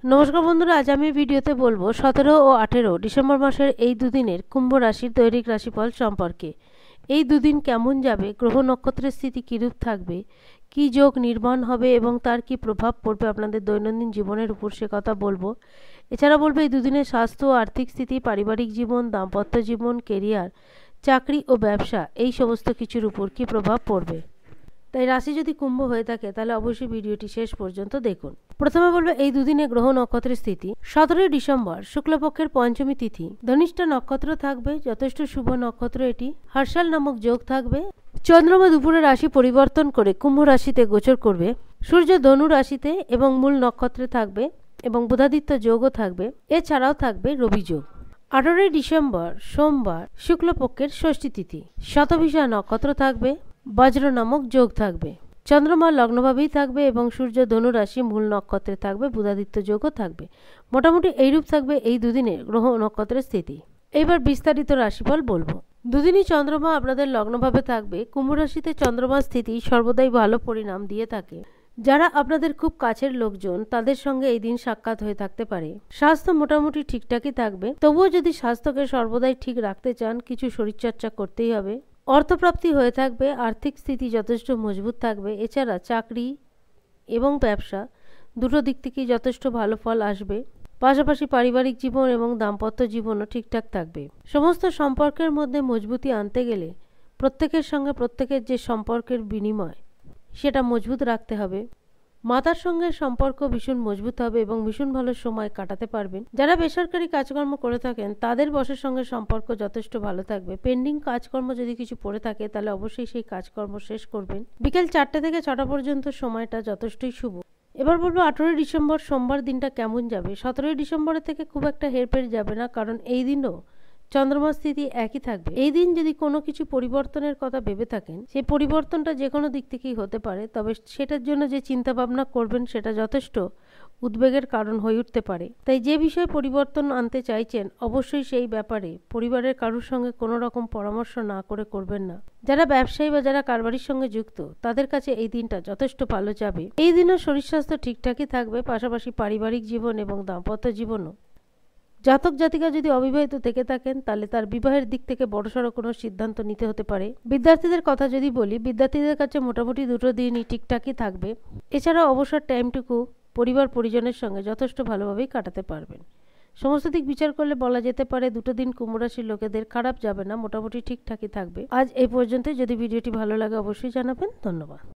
নমস্কার বন্ধুরা, আজ আমি ভিডিওতে বলবো 17 ও 18 ডিসেম্বর মাসের এই দুদিনের কুম্ভ রাশির দৈনিক রাশিফল সম্পর্কে। এই দুদিন কেমন যাবে, গ্রহ নক্ষত্রের স্থিতি কীরূপ থাকবে, কী যোগ নির্মাণ হবে এবং তার কী প্রভাব পড়বে আপনাদের দৈনন্দিন জীবনের উপর, সে কথা বলবো। এছাড়া বলবো এই দুদিনের স্বাস্থ্য ও আর্থিক স্থিতি, পারিবারিক জীবন, দাম্পত্য জীবন, কেরিয়ার, চাকরি ও ব্যবসা, এই সমস্ত কিছুর উপর কী প্রভাব পড়বে। তাই রাশি যদি কুম্ভ হয়ে থাকে তাহলে অবশ্যই ভিডিওটি শেষ পর্যন্ত দেখুন। প্রথমে বলবো এই দুদিনে গ্রহ নক্ষত্রের স্থিতি। 17 ডিসেম্বর শুক্লপক্ষের পঞ্চমী তিথি, ধনিষ্ঠা নক্ষত্র থাকবে, যথেষ্ট শুভ নক্ষত্র এটি। হর্ষাল নামক যোগ থাকবে। চন্দ্রমা দুপুরে রাশি পরিবর্তন করে কুম্ভ রাশিতে গোচর করবে। সূর্য ধনু রাশিতে এবং মূল নক্ষত্রে থাকবে এবং বুধাদিত্য যোগও থাকবে। এছাড়াও থাকবে রবি যোগ। 18 ডিসেম্বর সোমবার শুক্লপক্ষের ষষ্ঠী তিথি, শতভিষা নক্ষত্র থাকবে, বজ্র নামক যোগ থাকবে। চন্দ্রমা লগ্নভাবেই থাকবে এবং সূর্য ধনু রাশি মূল নক্ষত্রে থাকবে, বুধাদিত্য যোগও থাকবে। মোটামুটি এইরূপ থাকবে এই দুদিনের গ্রহ নক্ষত্রের স্থিতি। এইবার বিস্তারিত রাশিফল বলবো। দুদিনই চন্দ্রমা আপনাদের লগ্নভাবে থাকবে। কুম্ভ রাশিতে চন্দ্রমার স্থিতি সর্বদাই ভালো পরিণাম দিয়ে থাকে। যারা আপনাদের খুব কাছের লোকজন তাদের সঙ্গে এই দিন সাক্ষাৎ হয়ে থাকতে পারে। স্বাস্থ্য মোটামুটি ঠিকঠাকই থাকবে, তবুও যদি স্বাস্থ্যকে সর্বদাই ঠিক রাখতে চান কিছু শরীরচর্চা করতেই হবে। অর্থপ্রাপ্তি হয়ে থাকবে, আর্থিক স্থিতি যথেষ্ট মজবুত থাকবে। এছাড়া চাকরি এবং ব্যবসা দুটো দিক থেকেই যথেষ্ট ভালো ফল আসবে। পাশাপাশি পারিবারিক জীবন এবং দাম্পত্য জীবনও ঠিকঠাক থাকবে। সমস্ত সম্পর্কের মধ্যে মজবুতি আনতে গেলে প্রত্যেকের সঙ্গে প্রত্যেকের যে সম্পর্কের বিনিময় সেটা মজবুত রাখতে হবে। মাতার সঙ্গে সম্পর্ক ভীষণ মজবুত হবে এবং ভীষণ ভালো সময় কাটাতে পারবেন। যারা বেসরকারি কাজকর্ম করে থাকেন তাদের বসের সঙ্গে সম্পর্ক যথেষ্ট ভালো থাকবে। পেন্ডিং কাজকর্ম যদি কিছু পড়ে থাকে তাহলে অবশ্যই সেই কাজকর্ম শেষ করবেন। বিকেল 4টে থেকে 6টা পর্যন্ত সময়টা যথেষ্টই শুভ। এবার বলবো 18 ডিসেম্বর সোমবার দিনটা কেমন যাবে। 17 ডিসেম্বরের থেকে খুব একটা হেরফের যাবে না, কারণ এই দিনও চন্দ্রমার স্থিতি একই থাকবে। এই দিন যদি কোনো কিছু পরিবর্তনের কথা ভেবে থাকেন, সেই পরিবর্তনটা যে কোনো দিক থেকেই হতে পারে, তবে সেটার জন্য যে চিন্তা ভাবনা করবেন সেটা যথেষ্ট উদ্বেগের কারণ হয়ে উঠতে পারে। তাই যে বিষয়ে পরিবর্তন আনতে চাইছেন অবশ্যই সেই ব্যাপারে পরিবারের কারোর সঙ্গে কোনো রকম পরামর্শ না করে করবেন না। যারা ব্যবসায়ী বা যারা কারবারির সঙ্গে যুক্ত তাদের কাছে এই দিনটা যথেষ্ট ভালো যাবে। এই দিনও শরীর স্বাস্থ্য ঠিকঠাকই থাকবে, পাশাপাশি পারিবারিক জীবন এবং দাম্পত্য জীবনও। জাতক জাতিকা যদি অবিবাহিত থেকে থাকেন তাহলে তার বিবাহের দিক থেকে বড়সড় কোনো সিদ্ধান্ত নিতে হতে পারে। বিদ্যার্থীদের কথা যদি বলি, বিদ্যার্থীদের কাছে মোটামুটি দুটো দিনই ঠিকঠাকই থাকবে। এছাড়া অবসর টাইমটুকু পরিবার পরিজনের সঙ্গে যথেষ্ট ভালোভাবেই কাটাতে পারবেন। সমস্ত দিক বিচার করলে বলা যেতে পারে দুটো দিন কুম্ভ রাশির লোকেদের খারাপ যাবে না, মোটামুটি ঠিকঠাকই থাকবে। আজ এই পর্যন্ত। যদি ভিডিওটি ভালো লাগে অবশ্যই জানাবেন। ধন্যবাদ।